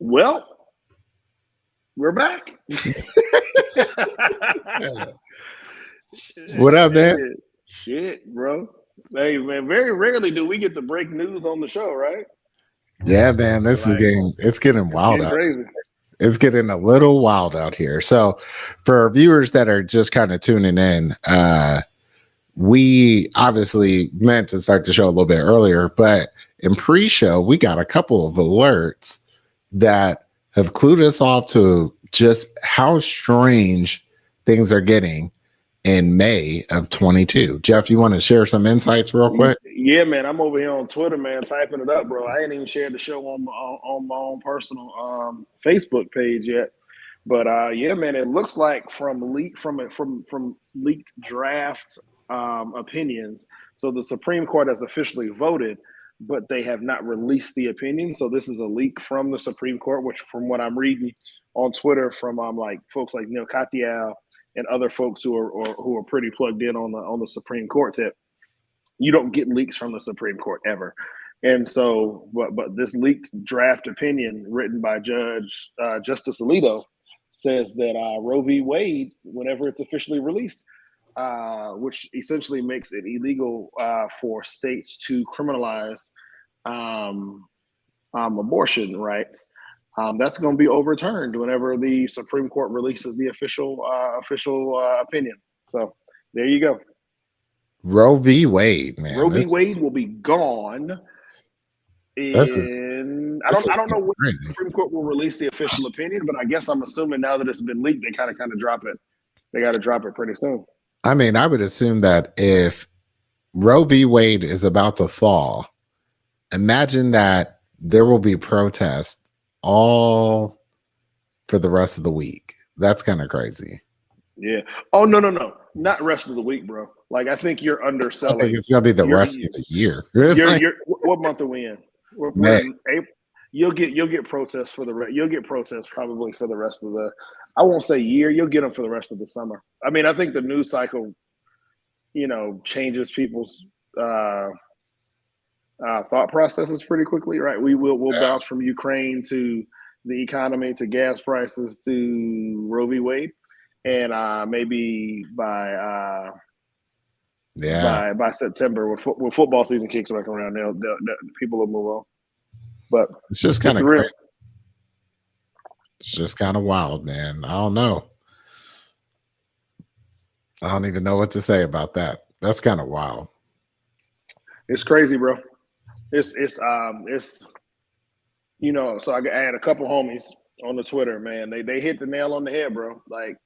Well, we're back. What up, man? Shit, bro. Hey, man, very rarely do we get to break news on the show, right? Yeah, man, this is getting wild out. Crazy. It's getting a little wild out here. So for our viewers that are just kind of tuning in, we obviously meant to start the show a little bit earlier, but in pre-show, we got a couple of alerts that have clued us off to just how strange things are getting in May of 22. Jeff, you want to share some insights real quick? Yeah, man. I'm over here on Twitter, man, typing it up, bro. I ain't even shared the show on my own personal Facebook page yet. But yeah, man, it looks like from leaked draft opinions. So the Supreme Court has officially voted, but they have not released the opinion. So this is a leak from the Supreme Court, which from what I'm reading on Twitter from like folks like Neil Katyal and other folks who are pretty plugged in on the Supreme Court tip. You don't get leaks from the Supreme Court ever. And so, but this leaked draft opinion written by Justice Alito says that Roe v. Wade, whenever it's officially released, which essentially makes it illegal for states to criminalize abortion rights, that's going to be overturned whenever the Supreme Court releases the official opinion. So there you go. Roe v. Wade, man. Roe v. Wade will be gone. I don't know when the Supreme Court will release the official opinion, but I guess I'm assuming now that it's been leaked, they kind of drop it. They got to drop it pretty soon. I mean, I would assume that if Roe v. Wade is about to fall, imagine that there will be protests all for the rest of the week. That's kind of crazy. Yeah. Oh, no. Not rest of the week, bro. Like, I think you're underselling. I think it's going to be the rest of the year. What month are we in? May. In April. You'll get protests you'll get protests probably for the rest of the, I won't say year, you'll get them for the rest of the summer. I mean, I think the news cycle, changes people's thought processes pretty quickly, right? We'll bounce from Ukraine to the economy to gas prices to Roe v. Wade. And maybe by September, when football season kicks back around, people will move on. But it's just kind of crazy. It's just kind of wild, man. I don't know. I don't even know what to say about that. That's kind of wild. It's crazy, bro. It's so I had a couple homies on the Twitter, man. They hit the nail on the head, bro. Like,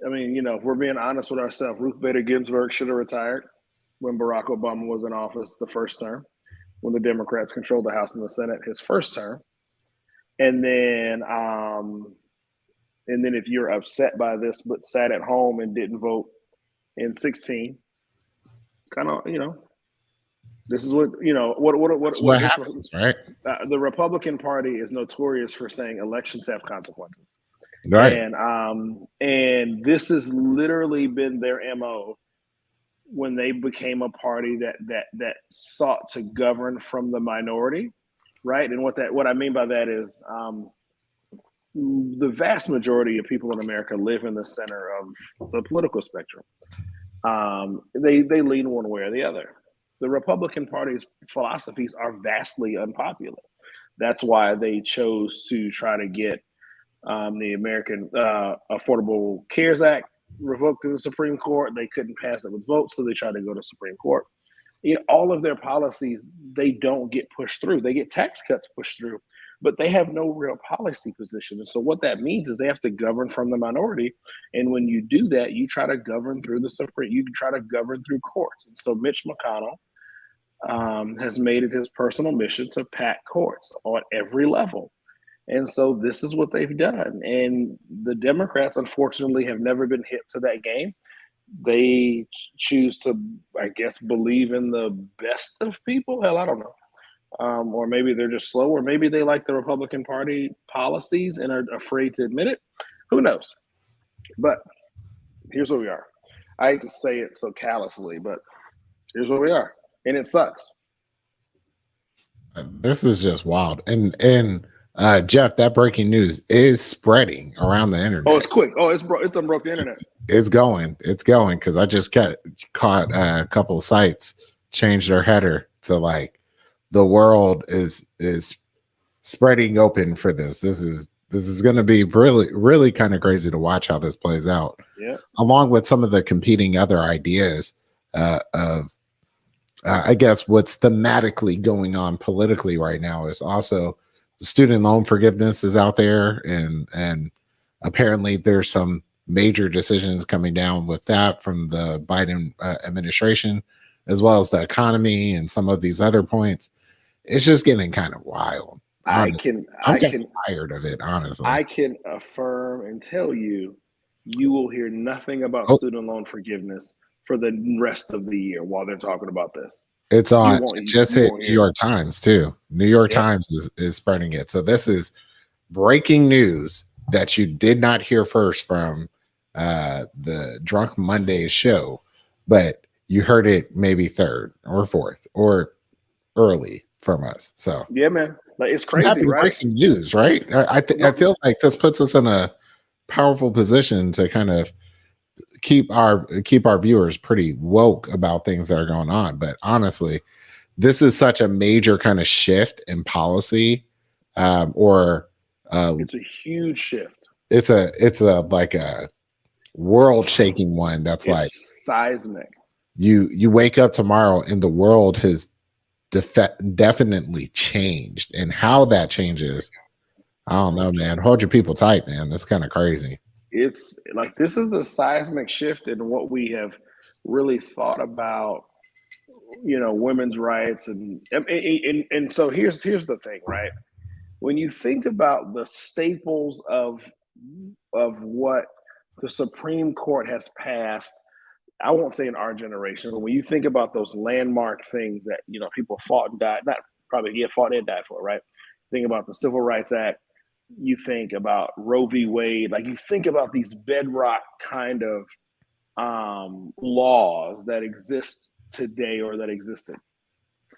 I mean, if we're being honest with ourselves, Ruth Bader Ginsburg should have retired when Barack Obama was in office the first term, when the Democrats controlled the House and the Senate his first term. And then if you're upset by this but sat at home and didn't vote in 16, kind of, this is what what happens, right? The Republican Party is notorious for saying elections have consequences, Right. and this has literally been their MO when they became a party that sought to govern from the minority, right? And what I mean by that is the vast majority of people in America live in the center of the political spectrum. They lean one way or the other. The Republican Party's philosophies are vastly unpopular. That's why they chose to try to get the American Affordable Cares Act revoked in the Supreme Court. They couldn't pass it with votes, so they tried to go to Supreme Court. All of their policies, they don't get pushed through. They get tax cuts pushed through, but they have no real policy position. And so what that means is they have to govern from the minority. And when you do that, you try to govern through the Supreme, you try to govern through courts. And so Mitch McConnell has made it his personal mission to pack courts on every level. And so this is what they've done. And the Democrats, unfortunately, have never been hip to that game. They choose to, I guess, believe in the best of people. Hell, I don't know. Or maybe they're just slow, or maybe they like the Republican Party policies and are afraid to admit it. Who knows? But here's where we are. I hate to say it so callously, but here's where we are. And it sucks. This is just wild. And Jeff, that breaking news is spreading around the internet. Oh, it's quick. Oh, it's done broke the internet. It's going because I just caught a couple of sites change their header to like the world is spreading open for this. This is going to be really, really kind of crazy to watch how this plays out. Yeah. Along with some of the competing other ideas of I guess what's thematically going on politically right now is also the student loan forgiveness is out there, and apparently there's some major decisions coming down with that from the Biden administration, as well as the economy and some of these other points. It's just getting kind of wild. Honestly. I'm tired of it, honestly. I can affirm and tell you, you will hear nothing about student loan forgiveness for the rest of the year while they're talking about this. It's on. It just hit New York Times too. New York Times is spreading it. So this is breaking news that you did not hear first from the Drunk Mondays show, but you heard it maybe third or fourth or early from us. So yeah, man, like it's crazy, right? Breaking news, right? I feel like this puts us in a powerful position to kind of keep our viewers pretty woke about things that are going on. But honestly, this is such a major kind of shift in policy, it's a huge shift. It's a like a world shaking one. That's like seismic. You wake up tomorrow and the world has definitely changed, and how that changes, I don't know, man. Hold your people tight, man. That's kind of crazy. It's like this is a seismic shift in what we have really thought about, women's rights, and so here's the thing, right? When you think about the staples of what the Supreme Court has passed, I won't say in our generation, but when you think about those landmark things that people fought and died, fought and died for, right? Think about the Civil Rights Act. You think about Roe v. Wade, like you think about these bedrock kind of laws that exist today or that existed.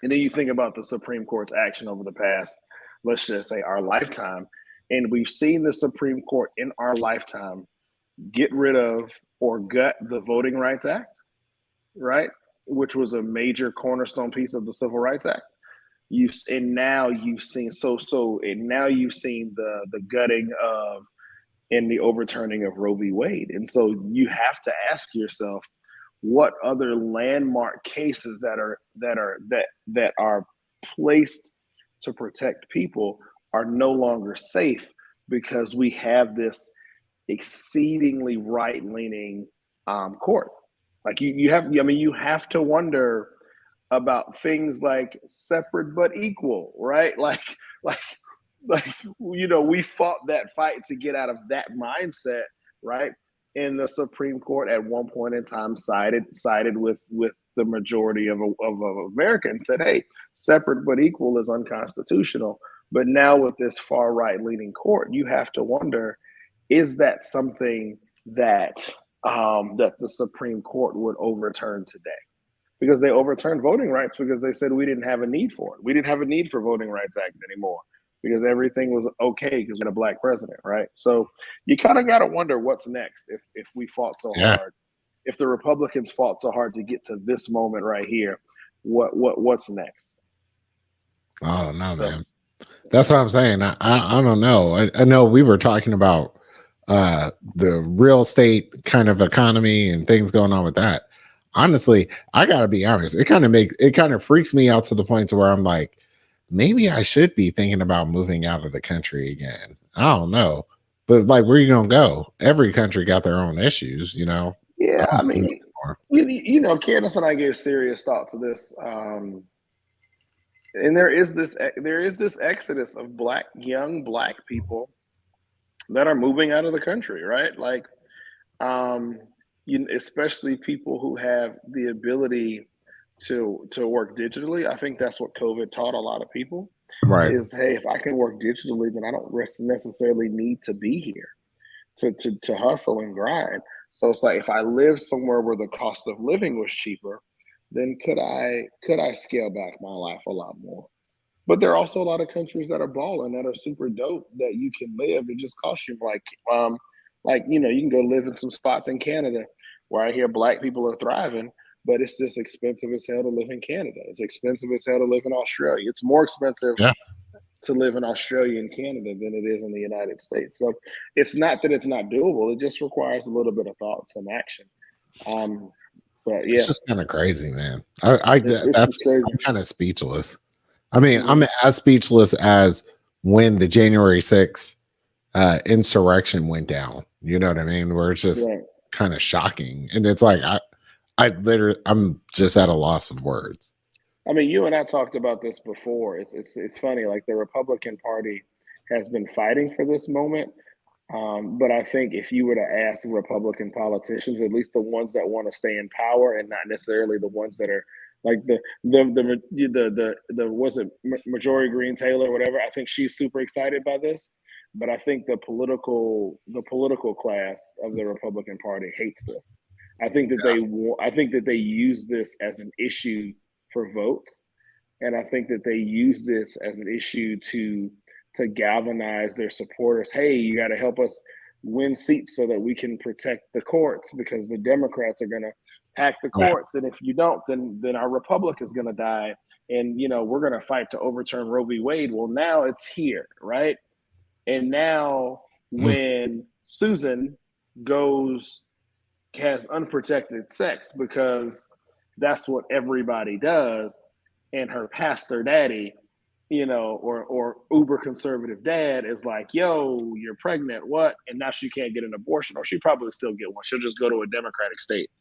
And then you think about the Supreme Court's action over the past, let's just say our lifetime. And we've seen the Supreme Court in our lifetime get rid of or gut the Voting Rights Act, right? Which was a major cornerstone piece of the Civil Rights Act. Now you've seen the gutting of in the overturning of Roe v. Wade. And so you have to ask yourself, what other landmark cases that are placed to protect people are no longer safe because we have this exceedingly right-leaning court. Like you have to wonder about things like separate but equal, right? Like like we fought that fight to get out of that mindset, right? And the Supreme Court at one point in time sided with the majority of America and said, hey, separate but equal is unconstitutional. But now with this far right leaning court, you have to wonder, is that something that that the Supreme Court would overturn today? Because they overturned voting rights because they said we didn't have a need for it. We didn't have a need for Voting Rights Act anymore because everything was okay because we had a black president, right? So you kind of got to wonder what's next if we fought so hard, if the Republicans fought so hard to get to this moment right here, what's next? I don't know, man. That's what I'm saying. I don't know. I know we were talking about the real estate kind of economy and things going on with that. Honestly, I gotta be honest. It kind of freaks me out to the point to where I'm like, maybe I should be thinking about moving out of the country again. I don't know, but like, where you gonna go? Every country got their own issues, you know. Yeah, I mean, Candace and I gave serious thought to this, and there is this exodus of young black people that are moving out of the country, right? Like, especially people who have the ability to work digitally. I think that's what COVID taught a lot of people. Right. Is, hey, if I can work digitally, then I don't necessarily need to be here to hustle and grind. So it's like, if I live somewhere where the cost of living was cheaper, then could I scale back my life a lot more? But there are also a lot of countries that are balling, that are super dope, that you can live. It just costs you you can go live in some spots in Canada where I hear black people are thriving, but it's just expensive as hell to live in Canada. It's expensive as hell to live in Australia. It's more expensive to live in Australia and Canada than it is in the United States. So it's not that it's not doable. It just requires a little bit of thought, some action. But yeah, it's just kind of crazy, man. I'm kind of speechless. I mean, I'm as speechless as when the January 6th insurrection went down. You know what I mean? Where it's just kind of shocking. And it's like, I'm just at a loss of words. I mean, you and I talked about this before. It's funny. Like, the Republican Party has been fighting for this moment. But I think if you were to ask Republican politicians, at least the ones that want to stay in power and not necessarily the ones that are like the was it Marjorie Greene Taylor, whatever, I think she's super excited by this. But I think the political class of the Republican Party hates this. I think that they use this as an issue for votes, and I think that they use this as an issue to galvanize their supporters. Hey, you got to help us win seats so that we can protect the courts, because the Democrats are going to pack the courts, and if you don't, then our republic is going to die, and we're going to fight to overturn Roe v. Wade. Well, now it's here, right? And now when Susan has unprotected sex, because that's what everybody does, and her pastor daddy, or uber conservative dad is like, yo, you're pregnant, what? And now she can't get an abortion, or she probably still get one. She'll just go to a Democratic state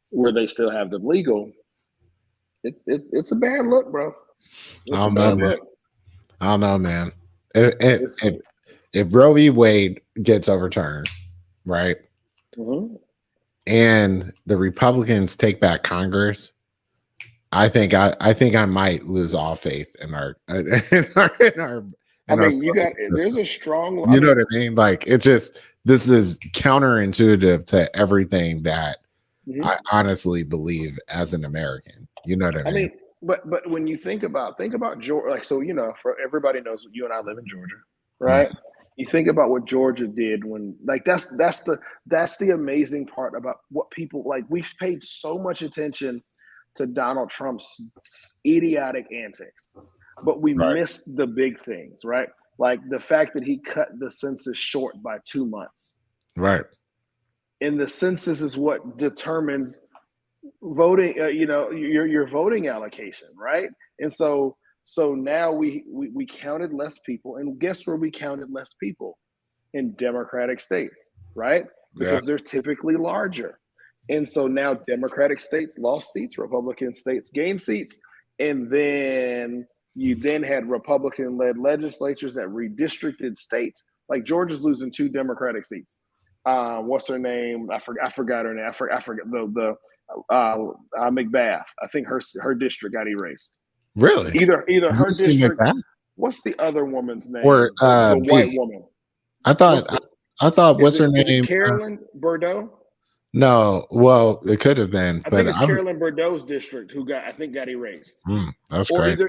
where they still have them legal. It's a bad look, bro. I don't know, man. If Roe v. Wade gets overturned, right? And the Republicans take back Congress, I think I might lose all faith in our. There's a strong. You know what I mean? Like, it's just, this is counterintuitive to everything that I honestly believe as an American. You know what I mean? But when you think about Georgia, like, so for everybody knows you and I live in Georgia, right? You think about what Georgia did when, like, that's the amazing part about what people like. We've paid so much attention to Donald Trump's idiotic antics, but we missed the big things, right? Like the fact that he cut the census short by 2 months. Right. And the census is what determines voting, your voting allocation, right? And so now we counted less people, and guess where we counted less people? In Democratic states, right? Because they're typically larger. And so now Democratic states lost seats, Republican states gained seats, and then you then had Republican-led legislatures that redistricted states. Like Georgia's losing 2 Democratic seats. What's her name? I forgot her name. I forgot the McBath. I think her district got erased. Really? Either her district. What's the other woman's name? Or the white woman. I thought what's her name? Is it Carolyn Bordeaux? No, well, it could have been. I think it's Carolyn Bordeaux's district who got erased. That's crazy.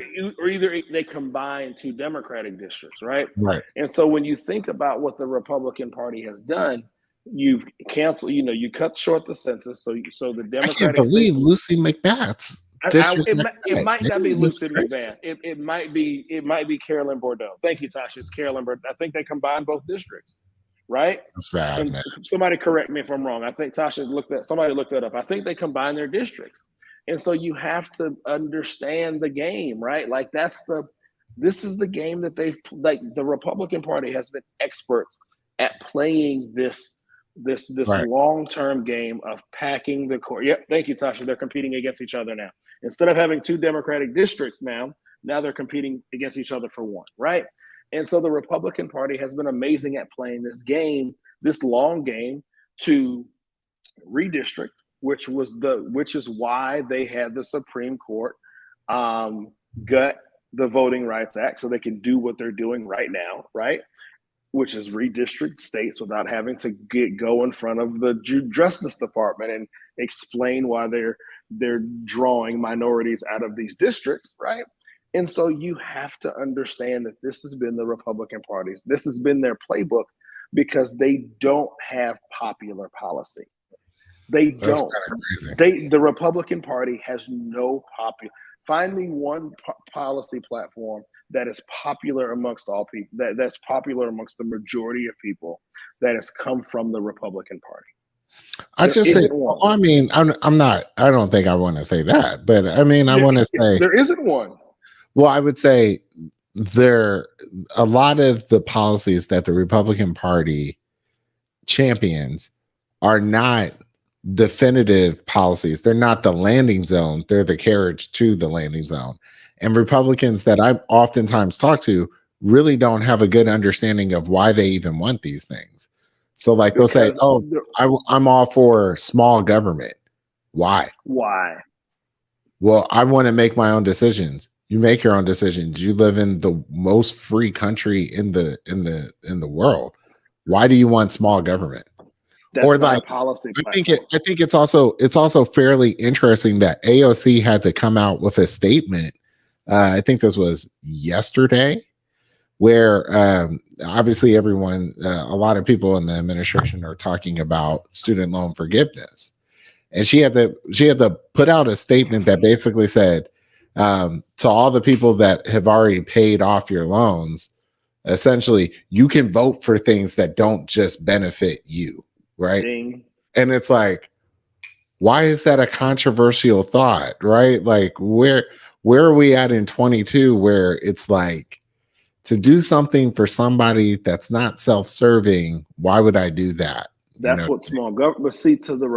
Either they combine 2 Democratic districts, right? Right. And so when you think about what the Republican Party has done, you've canceled. You cut short the census, so the Democratic. I can't believe Lucy McBath. It might not be Lucy McBath. It might be Carolyn Bordeaux. Thank you, Tasha. It's Carolyn Bordeaux. I think they combined both districts, right? That's sad, man. Somebody correct me if I'm wrong. I think somebody looked that up. I think they combined their districts, and so you have to understand the game, right? Like this is the game that the Republican Party has been experts at playing this right. Long-term game of packing the court. Yep, thank you, Tasha. They're competing against each other now. Instead of having 2 Democratic districts now they're competing against each other for 1, right? And so the Republican Party has been amazing at playing this game, this long game, to redistrict, which is why they had the Supreme Court gut the Voting Rights Act so they can do what they're doing right now, right? Which is redistrict states without having to go in front of the Justice Department and explain why they're drawing minorities out of these districts, right? And so you have to understand that this has been the Republican Party's, this has been their playbook because they don't have popular policy. They don't. The Republican Party has no popular. Find me one policy platform that is popular amongst all people, that's popular amongst the majority of people, that has come from the Republican Party. I just say, I mean, I'm not, I don't think I want to say that, but I mean, I want to say there isn't one. Well, I would say a lot of the policies that the Republican Party champions are not definitive policies. They're not the landing zone. They're the carriage to the landing zone. And Republicans that I oftentimes talk to really don't have a good understanding of why they even want these things. So like they'll say, oh, I'm all for small government. Why? Well, I want to make my own decisions. You make your own decisions. You live in the most free country in the world. Why do you want small government? That's or like policy. I think it's also fairly interesting that AOC had to come out with a statement. I think this was yesterday, where obviously everyone, a lot of people in the administration are talking about student loan forgiveness, and she had to put out a statement that basically said to all the people that have already paid off your loans, essentially, you can vote for things that don't just benefit you. Right. Ding. And it's like, why is that a controversial thought? Right. Like where are we at in 22 where it's like to do something for somebody that's not self-serving? Why would I do that? That's what small government. But see, to the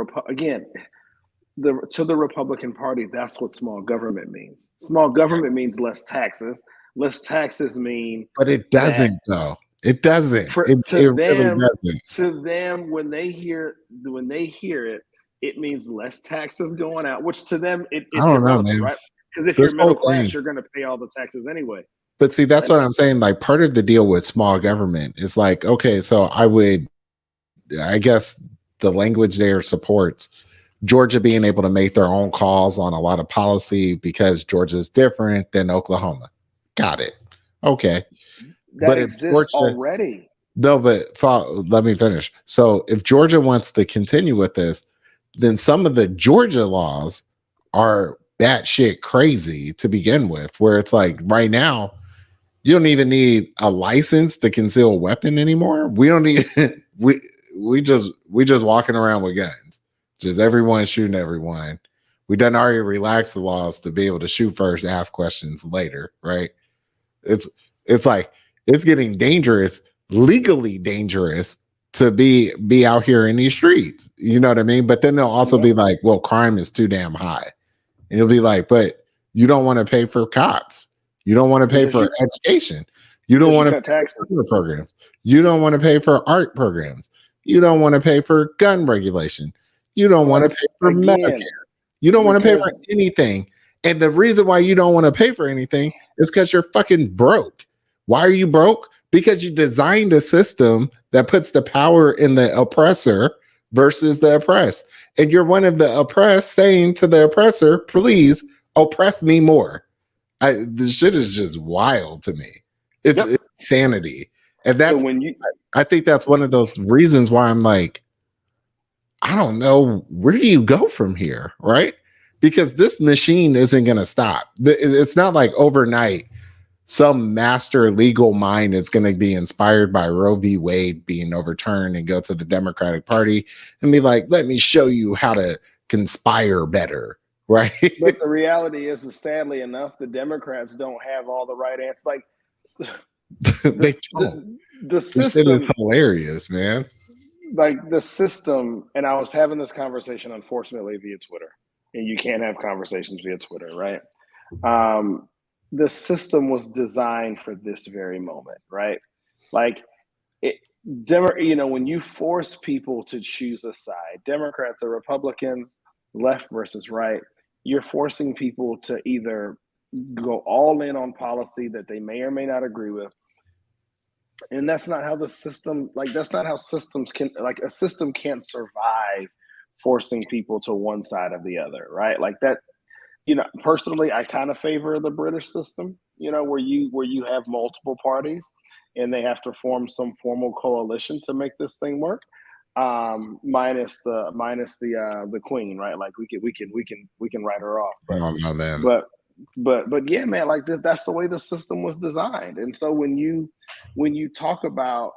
Republican Party, that's what small government means. Small government means less taxes. Less taxes mean, but it doesn't though. It doesn't. It really doesn't. To them, when they hear it, it means less taxes going out. Which to them, it's irrelevant, right? Because if you're middle class, you're going to pay all the taxes anyway. But see, that's what I'm saying. Like part of the deal with small government is like, okay, so I guess the language there supports Georgia being able to make their own calls on a lot of policy because Georgia's different than Oklahoma. Got it. Okay. That exists already. No, but let me finish. So if Georgia wants to continue with this, then some of the Georgia laws are batshit crazy to begin with, where it's like right now, You don't even need a license to conceal a weapon anymore. We don't need we just walking around with guns. Just everyone shooting everyone. We done already relaxed the laws to be able to shoot first, ask questions later, right? It's like it's getting dangerous, legally dangerous to be out here in these streets. You know what I mean? But then they'll also be like, well, crime is too damn high. And you'll be like, but you don't want to pay for cops. You don't want to pay for education. You don't want to pay for programs. You don't want to pay for art programs. You don't want to pay for gun regulation. You don't want to pay for Medicare. You don't want to pay for anything. And the reason why you don't want to pay for anything is because you're fucking broke. Why are you broke? Because you designed a system that puts the power in the oppressor versus the oppressed. And you're one of the oppressed saying to the oppressor, please oppress me more. This shit is just wild to me. It's insanity. And that's I think that's one of those reasons why I'm like, I don't know, where do you go from here, right? Because this machine isn't going to stop. It's not like overnight some master legal mind is going to be inspired by Roe v. Wade being overturned and go to the Democratic Party and be like, let me show you how to conspire better, right? But the reality is sadly enough, the Democrats don't have all the right answers. Like, the system is hilarious, man. Like the system, and I was having this conversation, unfortunately, via Twitter, and you can't have conversations via Twitter, right? The system was designed for this very moment, right? Like, when you force people to choose a side, Democrats or Republicans, left versus right, you're forcing people to either go all in on policy that they may or may not agree with. And that's not how the system, that's not how systems can, a system can't survive forcing people to one side or the other, right? Like that, personally, I kind of favor the British system, where you have multiple parties and they have to form some formal coalition to make this thing work. Minus the Queen, right? Like we can write her off. But, oh no, man. But yeah, man, like that's the way the system was designed. And so when you talk about,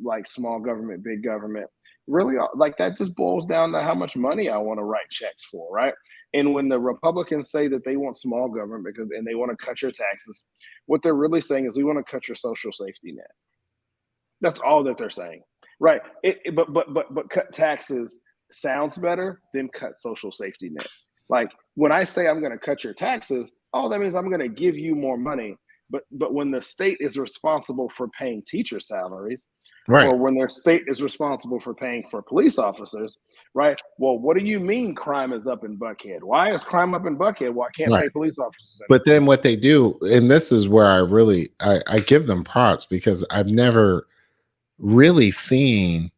like small government, big government, really like that just boils down to how much money I want to write checks for, right? And when the Republicans say that they want small government and they want to cut your taxes, what they're really saying is we want to cut your social safety net. That's all that they're saying, right? But cut taxes sounds better than cut social safety net. Like when I say I'm going to cut your taxes, that means I'm going to give you more money. But when the state is responsible for paying teacher salaries, right, or when their state is responsible for paying for police officers, right? Well, what do you mean crime is up in Buckhead? Why is crime up in Buckhead? Why can't pay police officers? But then what they do, and this is where I give them props, because I've never really seen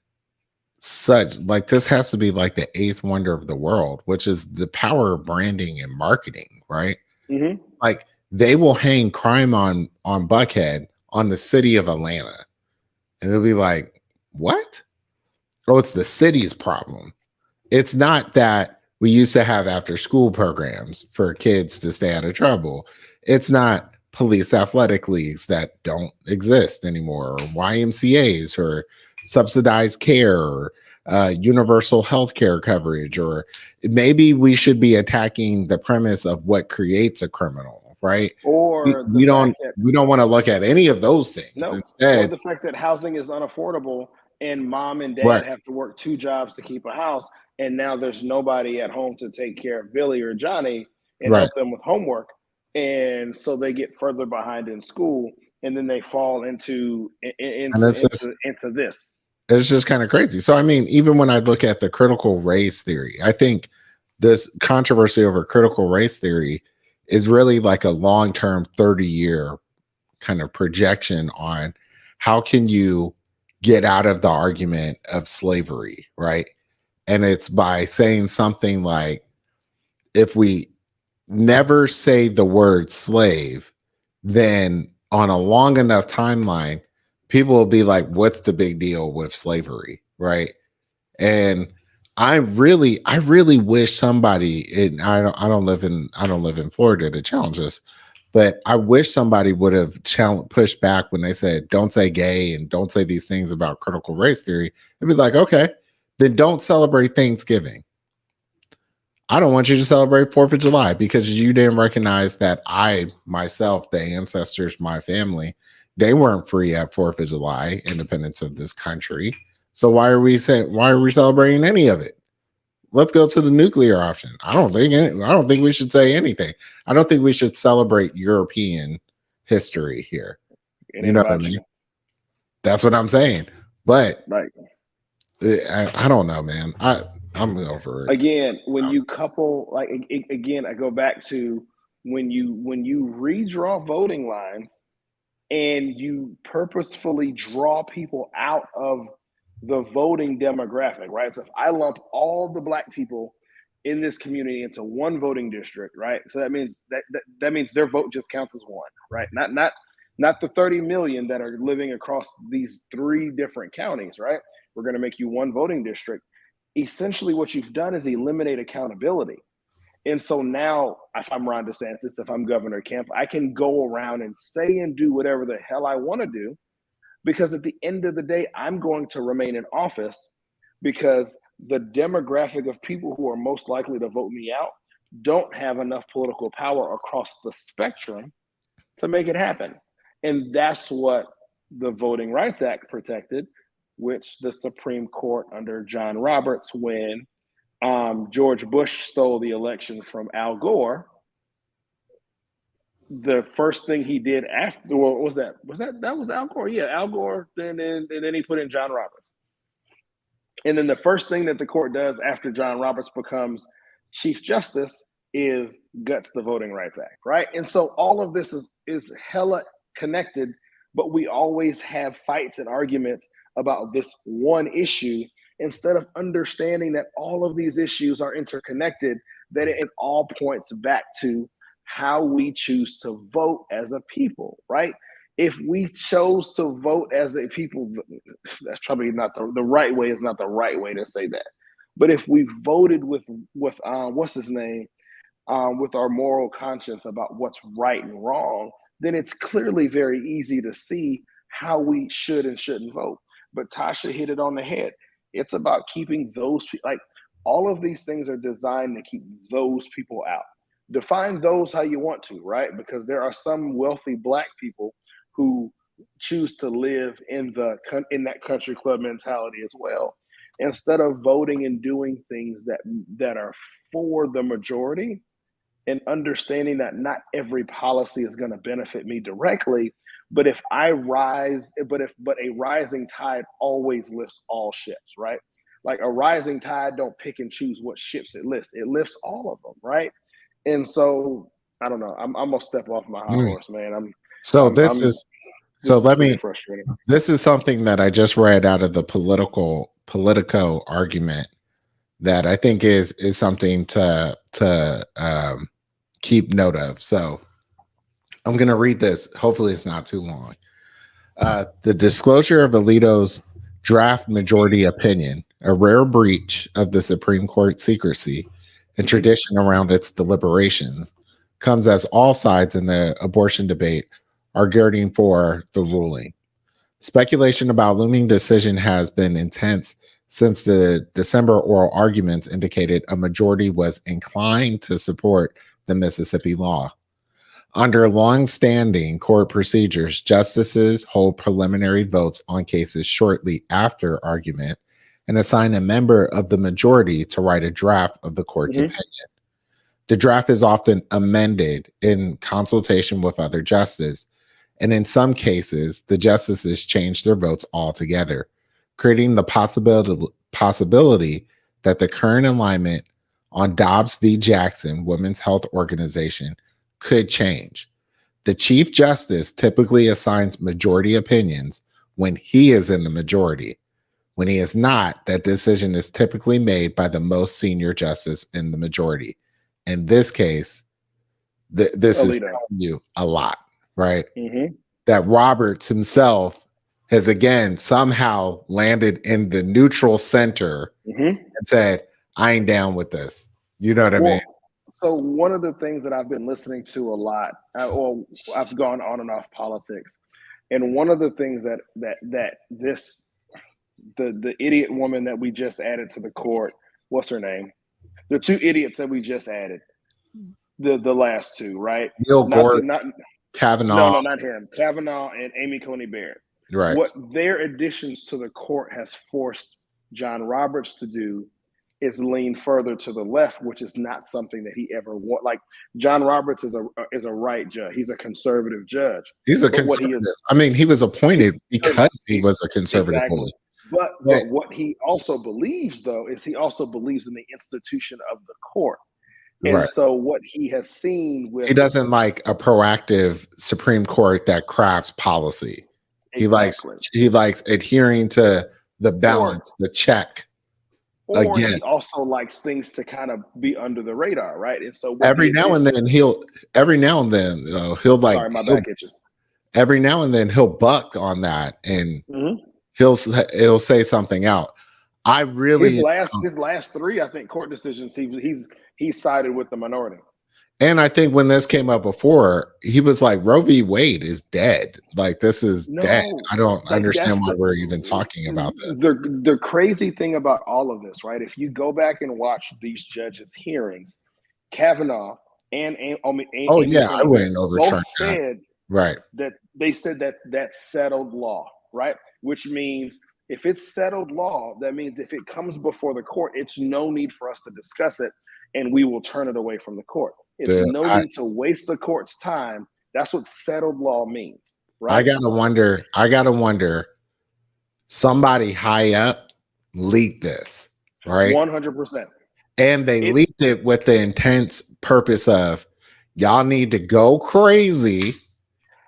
such, like, this has to be like the eighth wonder of the world, which is the power of branding and marketing, right? Mm-hmm. Like they will hang crime on Buckhead on the city of Atlanta. And it'll be like, what? Oh, it's the city's problem. It's not that we used to have after school programs for kids to stay out of trouble. It's not police athletic leagues that don't exist anymore, or YMCAs, or subsidized care, or universal health care coverage, or maybe we should be attacking the premise of what creates a criminal, right? Or we don't want to look at any of those things. No, instead, or the fact that housing is unaffordable and mom and dad have to work two jobs to keep a house, and now there's nobody at home to take care of Billy or Johnny and help them with homework, and so they get further behind in school, and then they fall into this. It's just kind of crazy. So I mean, even when I look at the critical race theory, I think this controversy over critical race theory is really like a long-term 30-year kind of projection on how can you get out of the argument of slavery, right? And it's by saying something like, if we never say the word slave, then on a long enough timeline, people will be like, what's the big deal with slavery, right? And I really wish somebody, and I don't live in Florida to challenge this, But I wish somebody would have pushed back when they said, don't say gay and don't say these things about critical race theory. It'd be like, okay, then don't celebrate Thanksgiving. I don't want you to celebrate 4th of July because you didn't recognize that I, myself, the ancestors, my family, they weren't free at 4th of July, independence of this country. So why are we celebrating any of it? Let's go to the nuclear option. I don't think we should say anything. I don't think we should celebrate European history here. You know what I mean? That's what I'm saying. But right. I don't know, man. I'm over it. Again, when you couple, like, again, I go back to when you redraw voting lines and you purposefully draw people out of the voting demographic, right? So if I lump all the Black people in this community into one voting district, right? So that means that means their vote just counts as one, right? Not the 30 million that are living across these 3 different counties, right? We're going to make you one voting district. Essentially, what you've done is eliminate accountability. And so now, if I'm Ron DeSantis, if I'm Governor Kemp, I can go around and say and do whatever the hell I want to do, because at the end of the day, I'm going to remain in office because the demographic of people who are most likely to vote me out don't have enough political power across the spectrum to make it happen. And that's what the Voting Rights Act protected, which the Supreme Court under John Roberts, when George Bush stole the election from Al Gore, the first thing he did after, well, was Al Gore? Yeah, Al Gore. Then he put in John Roberts. And then the first thing that the court does after John Roberts becomes Chief Justice is guts the Voting Rights Act, right? And so all of this is hella connected, but we always have fights and arguments about this one issue instead of understanding that all of these issues are interconnected, that it all points back to how we choose to vote as a people, right? If we chose to vote as a people, that's probably not the right way, is not the right way to say that. But if we voted with what's his name, with our moral conscience about what's right and wrong, then it's clearly very easy to see how we should and shouldn't vote. But Tasha hit it on the head. It's about keeping those people, like, all of these things are designed to keep those people out. Define those how you want to, right? Because there are some wealthy Black people who choose to live in that country club mentality as well. Instead of voting and doing things that are for the majority, and understanding that not every policy is going to benefit me directly, but if a rising tide always lifts all ships, right? Like a rising tide don't pick and choose what ships it lifts. It lifts all of them, right? And so I don't know. I'm gonna step off my high horse, man. Frustrating. This is something that I just read out of the Politico argument that I think is something to keep note of. So I'm going to read this. Hopefully it's not too long. The disclosure of Alito's draft majority opinion, a rare breach of the Supreme Court secrecy and tradition around its deliberations, comes as all sides in the abortion debate are girding for the ruling. Speculation about looming decision has been intense since the December oral arguments indicated a majority was inclined to support the Mississippi law. Under long-standing court procedures, justices hold preliminary votes on cases shortly after argument and assign a member of the majority to write a draft of the court's opinion. The draft is often amended in consultation with other justices, and in some cases, the justices change their votes altogether, creating the possibility that the current alignment on Dobbs v. Jackson Women's Health Organization could change. The Chief Justice typically assigns majority opinions when he is in the majority. When he is not, that decision is typically made by the most senior justice in the majority. In this case, this is telling you a lot, right? That Roberts himself has again somehow landed in the neutral center and said, I ain't down with this. You know what I mean? So one of the things that I've been listening to a lot, or I've gone on and off politics, and one of the things that the idiot woman that we just added to the court, what's her name? The two idiots that we just added, the last two, right? Neil Gorsuch, Kavanaugh. No, not him. Kavanaugh and Amy Coney Barrett. Right. What their additions to the court has forced John Roberts to do is lean further to the left, which is not something that he ever want. Like John Roberts is a right judge. He's a conservative judge. He's a conservative. He was appointed because he was a conservative. Exactly. But what he also believes, though, is he also believes in the institution of the court. And so what he has seen with... He doesn't like a proactive Supreme Court that crafts policy. Exactly. He likes adhering to the balance, the check. Or he also likes things to kind of be under the radar, right? And so every now and then he'll like... Sorry, my back itches. Every now and then he'll buck on that and he'll say something out. I really... His last three, I think, court decisions, he's sided with the minority. And I think when this came up before, he was like, Roe v. Wade is dead. Like, this is dead. I don't understand why we're even talking about this. The crazy thing about all of this, right? If you go back and watch these judges' hearings, Kavanaugh and I wouldn't overturn both said that they said that's settled law, right? Which means if it's settled law, that means if it comes before the court, it's no need for us to discuss it, and we will turn it away from the court. It's no need to waste the court's time. That's what settled law means, right? I gotta wonder. Somebody high up leaked this, right? 100%. And they leaked it with the intense purpose of y'all need to go crazy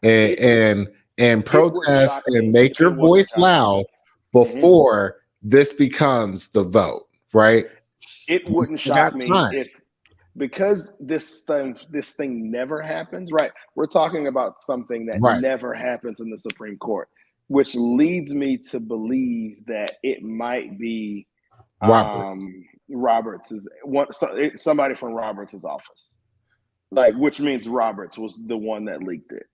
and protest and make your voice loud before this becomes the vote, right? It wouldn't shock me because this thing never happens, right? We're talking about something that never happens in the Supreme Court, which leads me to believe that it might be somebody from Roberts' office, which means Roberts was the one that leaked it.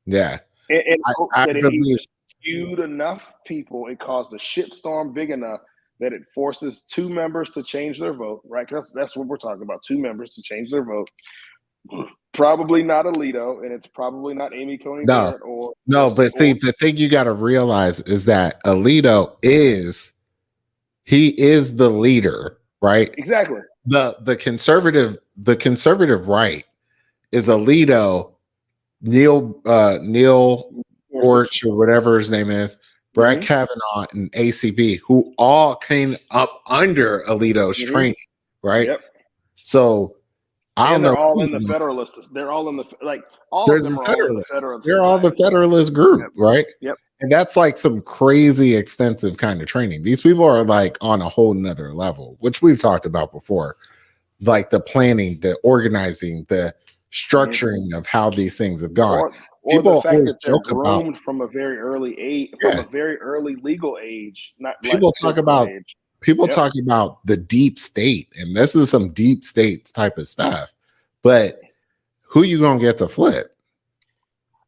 Yeah, and I said it skewed enough people. It caused a shitstorm big enough that it forces two members to change their vote, right? That's what we're talking about, two members to change their vote. Probably not Alito, and it's probably not Amy Coney Barrett but see, the thing you got to realize is that Alito is the leader, right? Exactly. The conservative right is Alito, Neil Gorsuch or whatever his name is, Brett Kavanaugh, and ACB, who all came up under Alito's training, right? Yep. So I don't know. They're all in the Federalists. They're all in the all of them are all in the Federalist. They're all the Federalist group, right? Yep. And that's like some crazy extensive kind of training. These people are like on a whole nother level, which we've talked about before. Like the planning, the organizing, the structuring of how these things have gone. Or people the fact that they're groomed from a very early age, from a very early legal age. People talk about the deep state, and this is some deep state type of stuff. But who you gonna get to flip?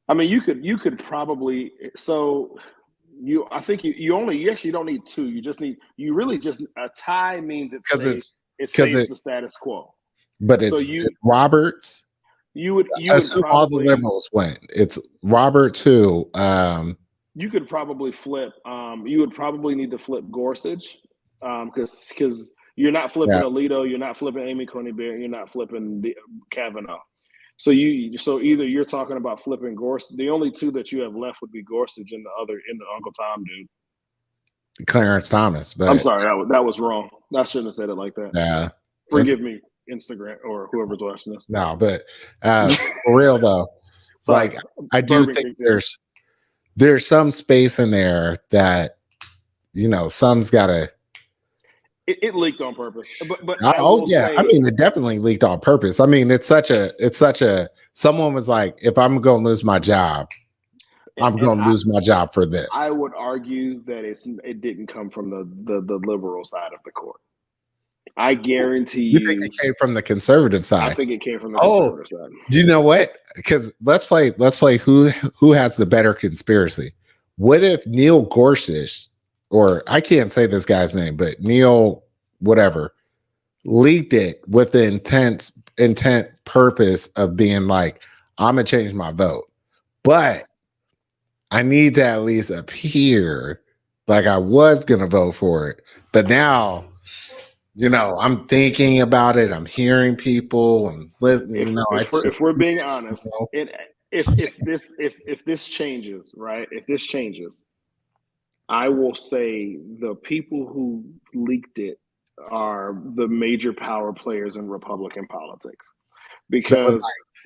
I mean, you could probably I think you actually don't need two. You really just a tie means it stays the status quo. But it's Roberts. You would assume all the liberals went. It's Roberts who you could probably flip. You would probably need to flip Gorsuch because you're not flipping Alito, you're not flipping Amy Coney Barrett, you're not flipping Kavanaugh. So either you're talking about flipping Gorsuch. The only two that you have left would be Gorsuch and the Uncle Tom dude, Clarence Thomas. But I'm sorry, that was wrong. I shouldn't have said it like that. Yeah, forgive me, Instagram or whoever's watching this. No, but for real though, like I do think there's some space in there that some's got to. It leaked on purpose, but I mean, it definitely leaked on purpose. I mean, it's such a. Someone was like, if I'm going to lose my job, I'm going to lose my job for this. I would argue that it didn't come from the liberal side of the court. I guarantee You think it came from the conservative side? I think it came from the Oh, conservative side. do you know what? Because let's play who has the better conspiracy. What if Neil Gorsuch, or I can't say this guy's name, but Neil whatever, leaked it with the intent purpose of being like, I'm gonna change my vote, but I need to at least appear like I was gonna vote for it. But now, I'm thinking about it. I'm hearing people and listening. If we're being honest, you know, if this changes, right? If this changes, I will say the people who leaked it are the major power players in Republican politics, because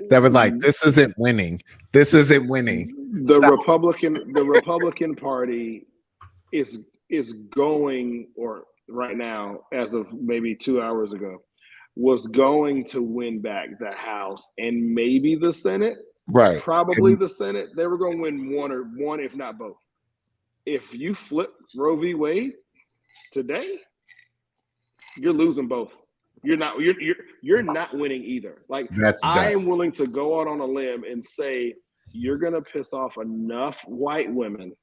that would like, this isn't winning. This isn't winning. The Republican Party is going, or right now, as of maybe 2 hours ago, was going to win back the House and maybe the Senate. Right. Probably the Senate. They were going to win one, if not both. If you flip Roe v. Wade today, you're losing both. You're not winning either. Like, I am willing to go out on a limb and say you're going to piss off enough white women.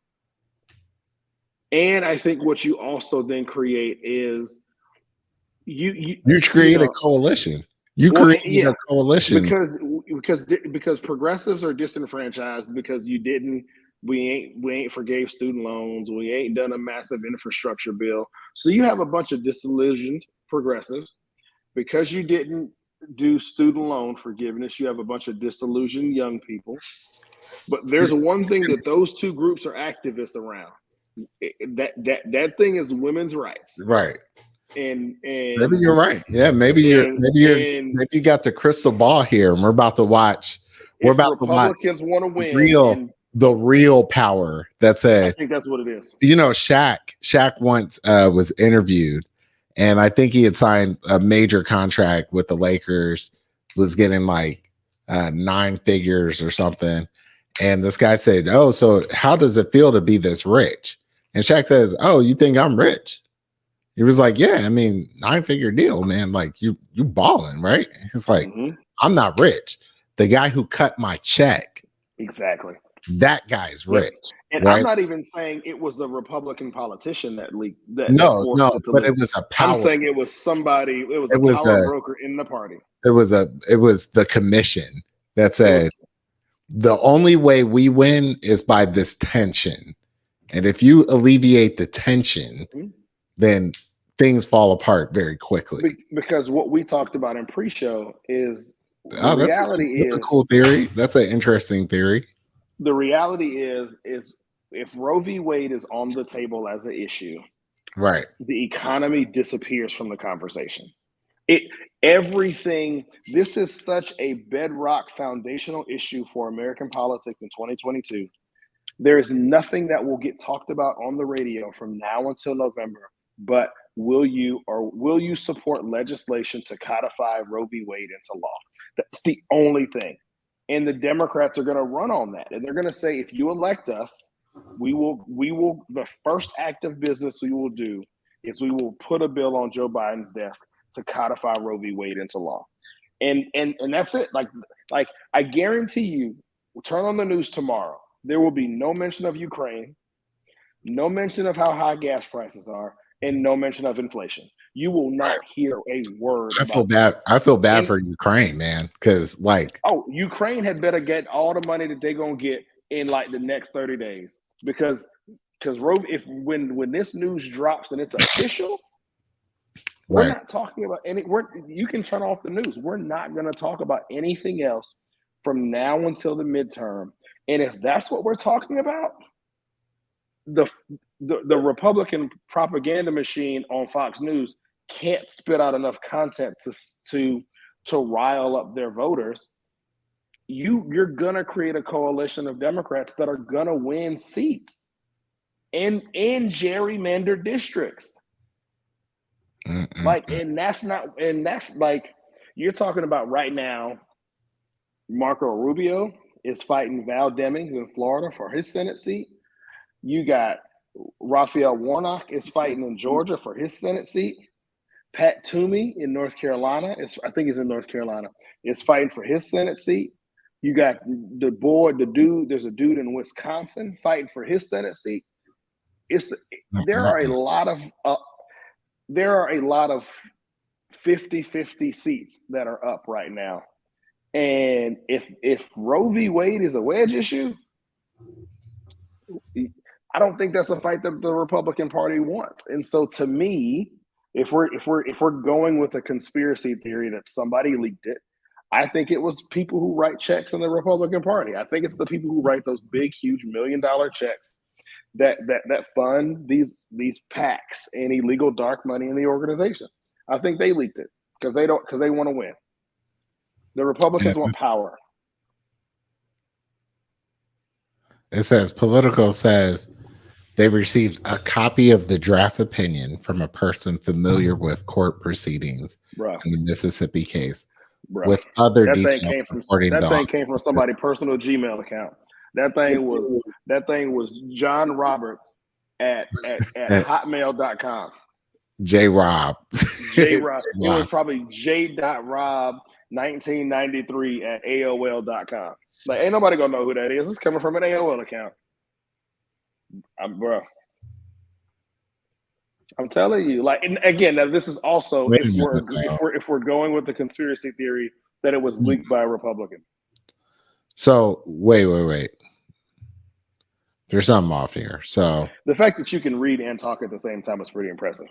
And I think what you also then create is you create a coalition. You create a coalition because progressives are disenfranchised because we ain't forgave student loans. We ain't done a massive infrastructure bill. So you have a bunch of disillusioned progressives. Because you didn't do student loan forgiveness, you have a bunch of disillusioned young people. But there's one thing that those two groups are activists around. That thing is women's rights. Right. And maybe you're right. Yeah, maybe you got the crystal ball here, and we're about to watch. We're about Republicans to watch want to win. The real power. I think that's what it is. Shaq once was interviewed, and I think he had signed a major contract with the Lakers, was getting like 9 figures or something. And this guy said, "Oh, so how does it feel to be this rich?" And Shaq says, "Oh, you think I'm rich?" He was like, "Yeah, I mean, 9-figure deal, man. Like you balling, right?" It's like, I'm not rich. The guy who cut my check, exactly, that guy's rich. And right? I'm not even saying it was a Republican politician that leaked. But it was a power. I'm saying it was somebody. It was a power broker in the party. It was the commission that said the only way we win is by this tension, and if you alleviate the tension, then things fall apart very quickly. Because what we talked about in pre-show is that's a cool theory. That's an interesting theory. The reality is if Roe v. Wade is on the table as an issue, right, the economy disappears from the conversation. This is such a bedrock foundational issue for American politics in 2022. There is nothing that will get talked about on the radio from now until November, but will you support legislation to codify Roe v. Wade into law? That's the only thing. And the Democrats are going to run on that. And they're going to say, if you elect us, we will, the first act of business we will do is we will put a bill on Joe Biden's desk to codify Roe v. Wade into law. And that's it. Like I guarantee you, turn on the news tomorrow, there will be no mention of Ukraine, no mention of how high gas prices are, and no mention of inflation. You will not hear a word. I feel bad for Ukraine, man, because Ukraine had better get all the money that they're gonna get in like the next 30 days because when this news drops and it's official, we're not talking about you can turn off the news. We're not going to talk about anything else from now until the midterm. And if that's what we're talking about, the Republican propaganda machine on Fox News can't spit out enough content to rile up their voters. You're gonna create a coalition of Democrats that are gonna win seats in gerrymandered districts. And that's like you're talking about right now. Marco Rubio is fighting Val Demings in Florida for his Senate seat. You got Raphael Warnock is fighting in Georgia for his Senate seat. Pat Toomey in North Carolina, I think he's in North Carolina, is fighting for his Senate seat. You got there's a dude in Wisconsin fighting for his Senate seat. There are a lot of 50-50 seats that are up right now. And if Roe v. Wade is a wedge issue, I don't think that's a fight that the Republican Party wants. And so to me, if we're going with a conspiracy theory that somebody leaked it, I think it was people who write checks in the Republican Party. I think it's the people who write those big, huge $1 million checks that fund these PACs and illegal dark money in the organization. I think they leaked it because they want to win. The Republicans want power. It says Politico says they received a copy of the draft opinion from a person familiar with court proceedings in the Mississippi case, with other details supporting that thing came from somebody's personal Gmail account. That thing was John Roberts at hotmail.com. J-Rob. J-Rob. It was probably j.rob1993 at AOL.com. Like, ain't nobody gonna know who that is. It's coming from an AOL account. Bro. I'm telling you, like, and again, now this is also if we're going with the conspiracy theory that it was leaked by a Republican. So wait. There's something off here. So the fact that you can read and talk at the same time is pretty impressive.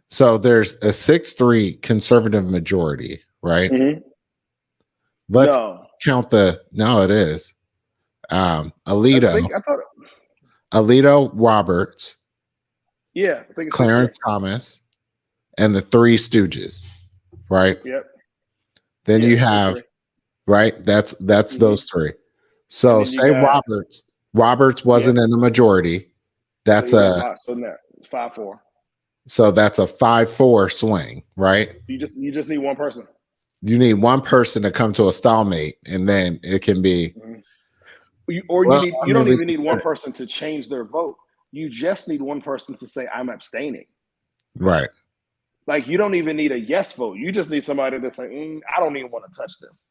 So there's a 6-3 conservative majority, right? Mm-hmm. Let's count no, it is. Alito, Roberts, I think it's Clarence Thomas, and the Three Stooges, right? Yep. Then you have, right? That's those three. So say Roberts wasn't in the majority. That's so 5-4. So that's a 5-4 swing, right? You just need one person. You need one person to come to a stalemate, and then it can be. You don't even need one person to change their vote. You just need one person to say, I'm abstaining. Right. Like, you don't even need a yes vote. You just need somebody to say, I don't even want to touch this.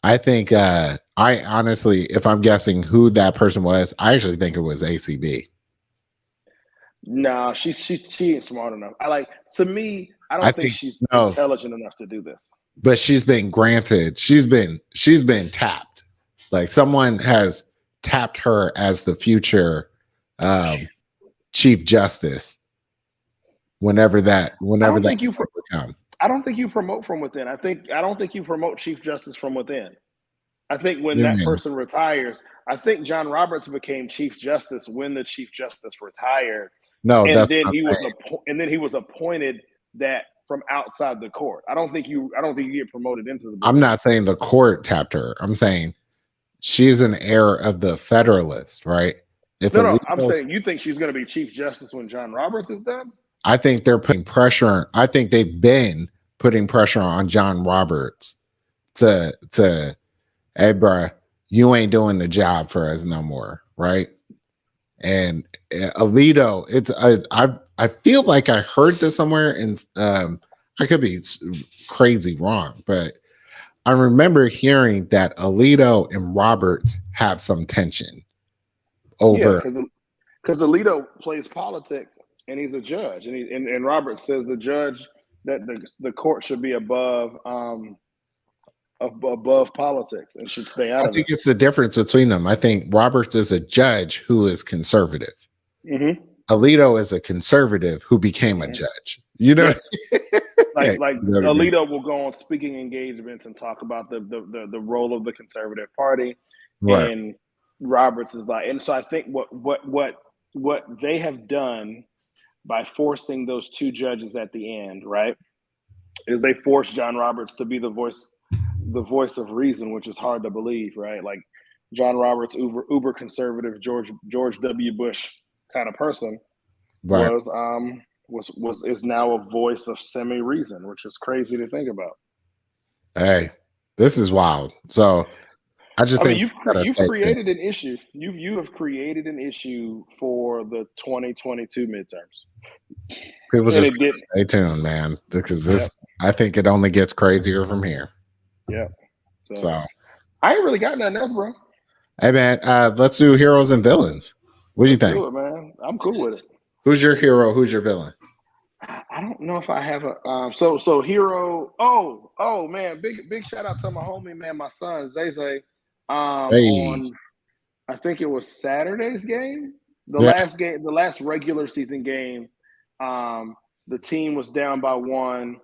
I think, I honestly, if I'm guessing who that person was, I actually think it was ACB. No, she ain't smart enough. I don't think she's intelligent enough to do this. But she's been tapped. Like, someone has tapped her as the future Chief Justice. Whenever that come. I don't think you promote from within. I don't think you promote Chief Justice from within. I think when that person retires, I think John Roberts became Chief Justice when the Chief Justice retired. No, and then he was appointed that from outside the court. I don't think you get promoted into the board. I'm not saying the court tapped her. I'm saying she's an heir of the Federalist, right? I'm saying you think she's going to be Chief Justice when John Roberts is done? I think they're putting pressure. I think they've been putting pressure on John Roberts to hey, bruh, you ain't doing the job for us no more, right? And Alito, I feel like I heard this somewhere, and I could be crazy wrong, but I remember hearing that Alito and Roberts have some tension over because Alito plays politics and he's a judge, and Roberts says the judge that the court should be above politics and should stay out of it. I think it's the difference between them. I think Roberts is a judge who is conservative. Mm-hmm. Alito is a conservative who became a judge. You know, like Alito will go on speaking engagements and talk about the role of the conservative party, right. And Roberts is like, and so I think what they have done by forcing those two judges at the end, right, is they forced John Roberts to be the voice of reason, which is hard to believe, right? Like, John Roberts, uber conservative, George W. Bush kind of person, right, is now a voice of semi-reason, which is crazy to think about. Hey, this is wild. So I just think you've created an issue. You have created an issue for the 2022 midterms. People just stay tuned, man, because I think it only gets crazier from here. Yeah. So I ain't really got nothing else, bro. Hey, man, let's do heroes and villains. What do you think? Do it, man. I'm cool with it. Who's your hero? Who's your villain? I don't know if I have a so hero. Oh man, big shout out to my homie, man, my son Zay. On I think it was Saturday's game, the last regular season game. The team was down by 1.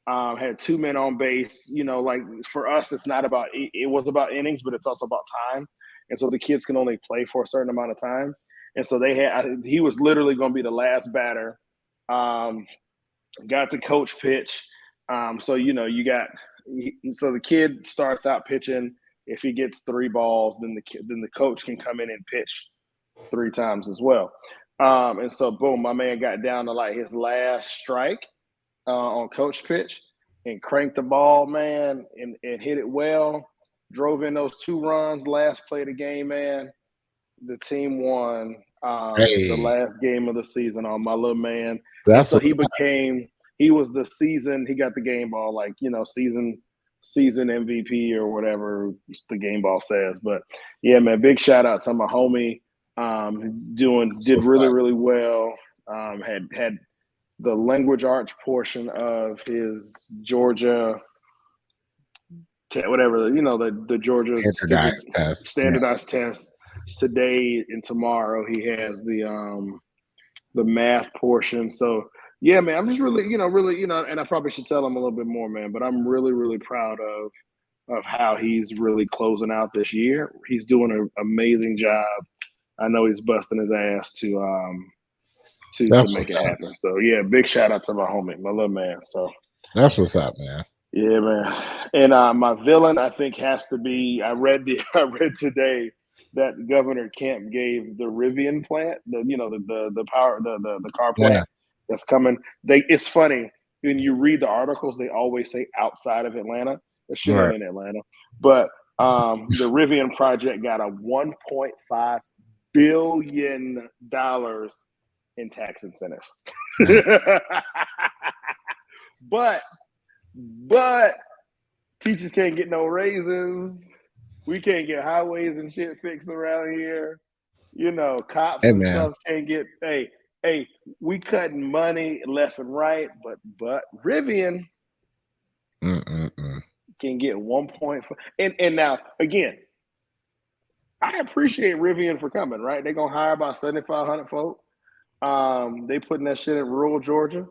Had 2 men on base. You know, like for us, it's not about it was about innings, but it's also about time. And so the kids can only play for a certain amount of time. And so he was literally going to be the last batter. Got the coach pitch. So, you know, so the kid starts out pitching. If he gets 3 balls, then the coach can come in and pitch 3 times as well. And so, boom, my man got down to like his last strike on coach pitch and cranked the ball, man, and hit it well. Drove in those 2 runs, last play of the game, man. The team won the last game of the season on my little man. So he was the season, he got the game ball, like, you know, season MVP or whatever the game ball says. But yeah, man, big shout out to my homie. Did really, really well. Had the language arts portion of his Georgia, whatever, you know, the Georgia standardized test today and tomorrow. He has the math portion. So yeah, man, I'm just really, and I probably should tell him a little bit more, man, but I'm really, really proud of how he's really closing out this year. He's doing an amazing job. I know he's busting his ass to make it happen. So yeah, big shout out to my homie, my little man. So that's what's up, man. Yeah, man. And my villain, I think, has to be. I read today that Governor Kemp gave the Rivian plant, the car plant that's coming. It's funny when you read the articles, they always say outside of Atlanta. It shouldn't in Atlanta, but the Rivian project got a $1.5 billion in tax incentives. But teachers can't get no raises. We can't get highways and shit fixed around here. You know, cops and stuff can't get. Hey, we cutting money left and right, but Rivian can get 1.5. And now again, I appreciate Rivian for coming. Right, they're gonna hire about 7,500 folk. They putting that shit in rural Georgia.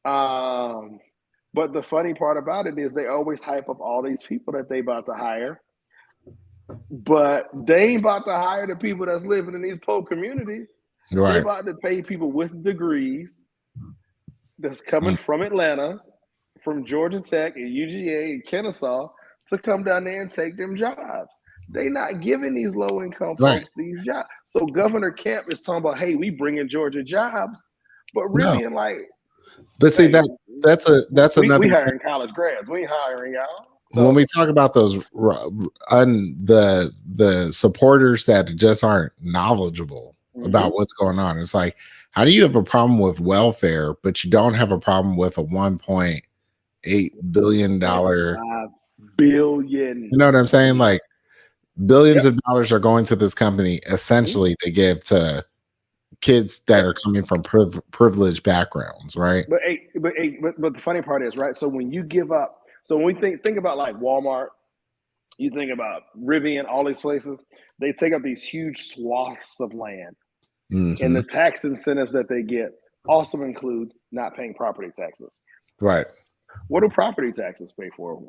But the funny part about it is they always hype up all these people that they about to hire. But they ain't about to hire the people that's living in these poor communities. Right. They're about to pay people with degrees that's coming from Atlanta, from Georgia Tech and UGA and Kennesaw to come down there and take them jobs. They not giving these low-income folks these jobs. So Governor Kemp is talking about, hey, we bringing Georgia jobs. But Rivian, but see, that's another. We hiring college grads. We ain't hiring y'all. So, when we talk about those, the supporters that just aren't knowledgeable about what's going on, it's like, how do you have a problem with welfare, but you don't have a problem with a $1.8 billion? Billion. You know what I'm saying? Like billions of dollars are going to this company essentially to give to kids that are coming from privileged backgrounds, right? But the funny part is, right? So when you give up, so when we think about like Walmart, you think about Rivian, all these places, they take up these huge swaths of land, and the tax incentives that they get also include not paying property taxes. Right. What do property taxes pay for?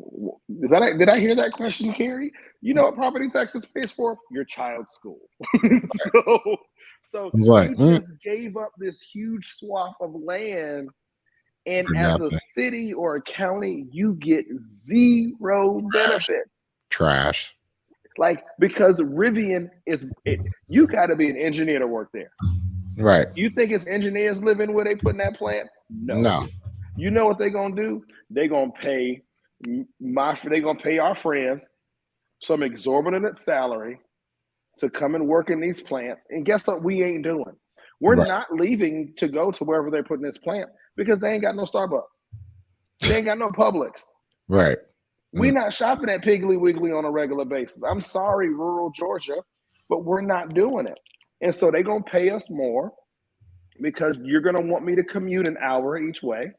Did I hear that question, Carrie? You know what property taxes pays for? Your child's school. So you just gave up this huge swath of land, and as a city or a county, you get zero benefit. Trash. Like, because Rivian you got to be an engineer to work there. Right. You think it's engineers living where they put in that plant? No. You know what they're gonna do? They're gonna pay our friends some exorbitant salary to come and work in these plants. And guess what we ain't doing? We're Right. not leaving to go to wherever they're putting this plant because they ain't got no Starbucks. They ain't got no Publix. Right. We're not shopping at Piggly Wiggly on a regular basis. I'm sorry, rural Georgia, but we're not doing it. And so they're going to pay us more because you're going to want me to commute an hour each way.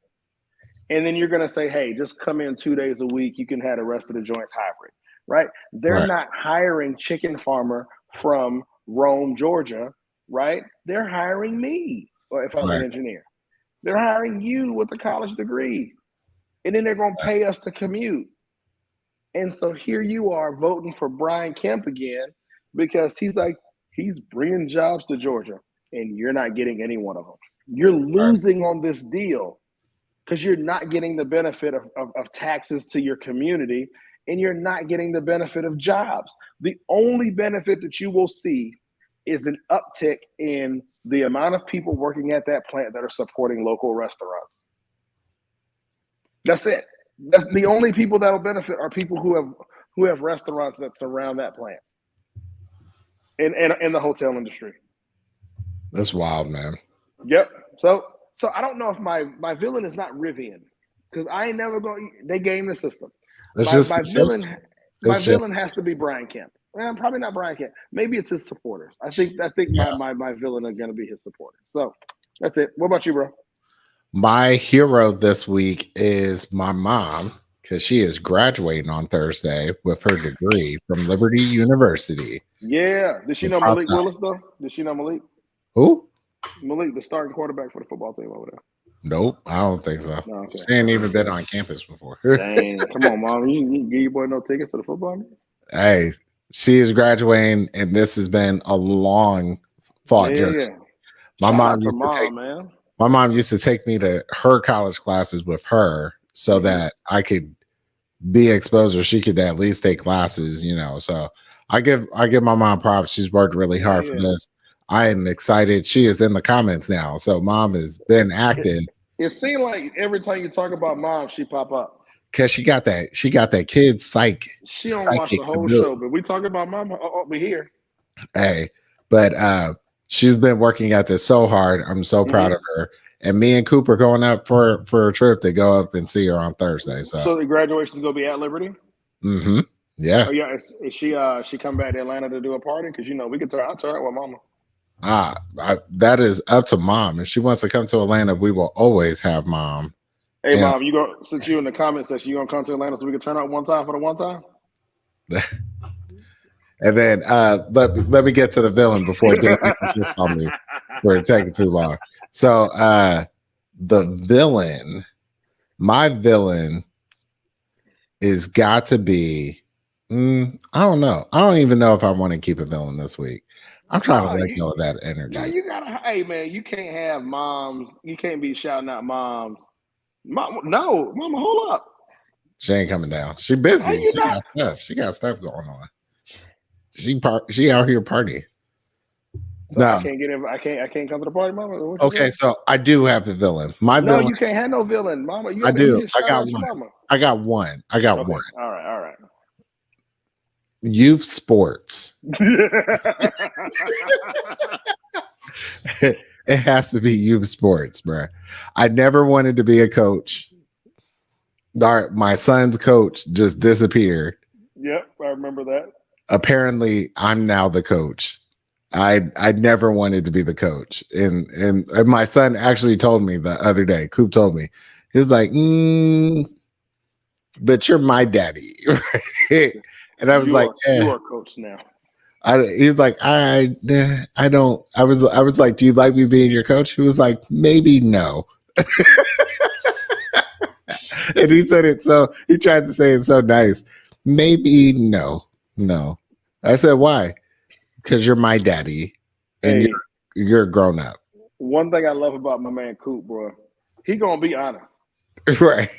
And then you're going to say, hey, just come in 2 days a week. You can have the rest of the joints hybrid, right? They're not hiring chicken farmer from Rome, Georgia, right? They're hiring me, or if I'm an engineer. They're hiring you with a college degree. And then they're going to pay us to commute. And so here you are voting for Brian Kemp again because he's bringing jobs to Georgia, and you're not getting any one of them. You're losing on this deal because you're not getting the benefit of taxes to your community, and you're not getting the benefit of jobs. The only benefit that you will see is an uptick in the amount of people working at that plant that are supporting local restaurants. That's it. That's the only people that will benefit are people who have restaurants that surround that plant in the hotel industry. That's wild, man. Yep. So I don't know if my villain is not Rivian because I ain't never going. They game the system. My villain has to be Brian Kemp. Well, probably not Brian Kemp. Maybe it's his supporters. I think my villain are going to be his supporters. So that's it. What about you, bro? My hero this week is my mom because she is graduating on Thursday with her degree from Liberty University. Yeah. Did she know Malik Willis, though? Did she know Malik? Who? Malik, the starting quarterback for the football team over there. Nope, I don't think so. No, okay. She ain't even been on campus before. Dang, come on, mom. You give your boy no tickets to the football game? Hey, she is graduating, and this has been a long fought journey. My mom used to take me to her college classes with her so that I could be exposed, or she could at least take classes, So I give my mom props. She's worked really hard for this. I am excited. She is in the comments now, so mom has been active. It seems like every time you talk about mom, she pop up because she got that kid psych. She don't watch the whole show, but we talk about mom. We here. Hey, but she's been working at this so hard. I'm so proud of her. And me and Cooper going up for a trip to go up and see her on Thursday. So the graduation is gonna be at Liberty. Mm-hmm. Yeah. Oh yeah. Is she come back to Atlanta to do a party? Because we could turn out with mama. That is up to mom. If she wants to come to Atlanta, we will always have mom. Hey, mom, since you in the comment section, you gonna come to Atlanta so we can turn out one time for the one time? And then let me get to the villain before it on me for taking too long. So my villain is got to be I don't know. I don't even know if I want to keep a villain this week. I'm trying to let go of that energy. No, you gotta. Hey, man, you can't have moms. You can't be shouting out moms. Mama, hold up. She ain't coming down. She busy. She got stuff. She got stuff going on. She out here partying. So no, I can't get in. I can't come to the party, mama. Okay, so I do have the villain. Villain. You can't have no villain, mama. I do. I got one. I got one. All right. Youth sports. It has to be youth sports, bro. I never wanted to be a coach. My son's coach just disappeared. Yep, I remember that. Apparently, I'm now the coach. I never wanted to be the coach, and my son actually told me the other day. Coop told me, he's like, "But you're my daddy." And I was you are coach now. He's like, I don't. I was like, do you like me being your coach? He was like, maybe no. And he said it so. He tried to say it so nice. Maybe no. I said, why? Because you're my daddy, and you're a grown up. One thing I love about my man Coop, bro, he gonna be honest. Right.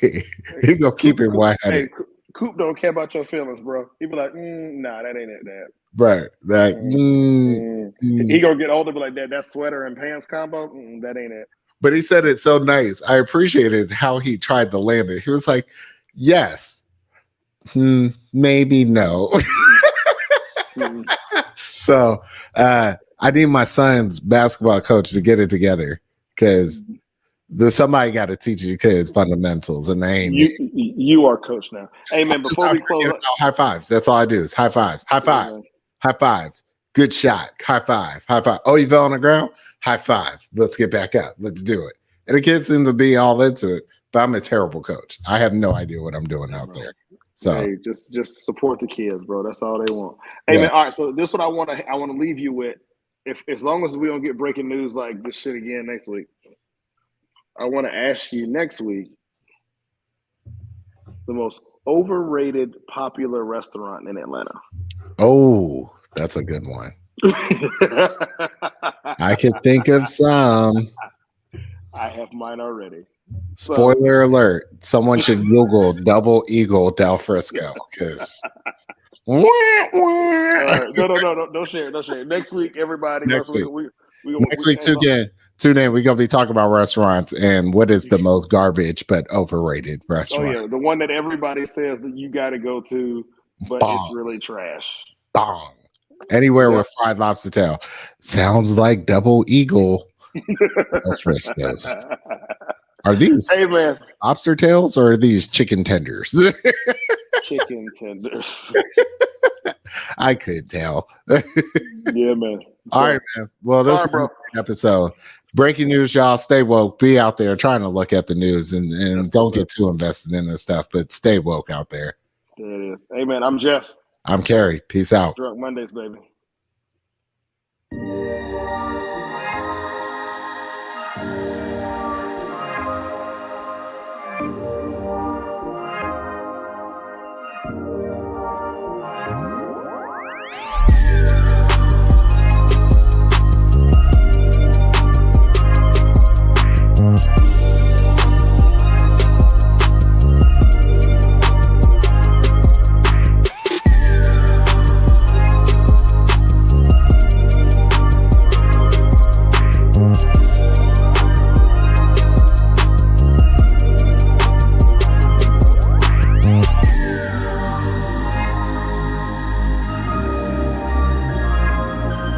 He gonna keep it 100. Hey, Coop don't care about your feelings, bro. He be like, nah, that ain't it, Dad. Right. He gonna get older, be like, that sweater and pants combo, that ain't it. But he said it so nice. I appreciated how he tried to land it. He was like, yes, maybe no. So I need my son's basketball coach to get it together because somebody got to teach you kids fundamentals, and they ain't you are coach now. Hey man, before we close, high fives. That's all I do is high fives, high fives, high fives. Good shot, high five, high five. Oh, you fell on the ground? High five. Let's get back up. Let's do it. And the kids seem to be all into it, but I'm a terrible coach. I have no idea what I'm doing out there. So hey, just support the kids, bro. That's all they want. Hey man, all right. So this is what I want to leave you with. If as long as we don't get breaking news like this shit again next week, I want to ask you next week the most overrated popular restaurant in Atlanta. Oh, that's a good one. I can think of some. I have mine already. Spoiler alert. Someone should Google Double Eagle Del Frisco because no, don't share. Next week, everybody. Next week, tune in. We're gonna be talking about restaurants and what is the most garbage but overrated restaurant. Oh yeah, the one that everybody says that you got to go to, but it's really trash. Bong. Anywhere with fried lobster tail. Sounds like Double Eagle Del Frisco's. Are these lobster tails or are these chicken tenders? Chicken tenders. I could tell. Yeah, man. All right, man. Well, this is a great episode. Breaking news, y'all. Stay woke. Be out there trying to look at the news and don't get too invested in this stuff, but stay woke out there. There it is. Hey, man. I'm Jeff. I'm Kerry. Peace out. Drunk Mondays, baby.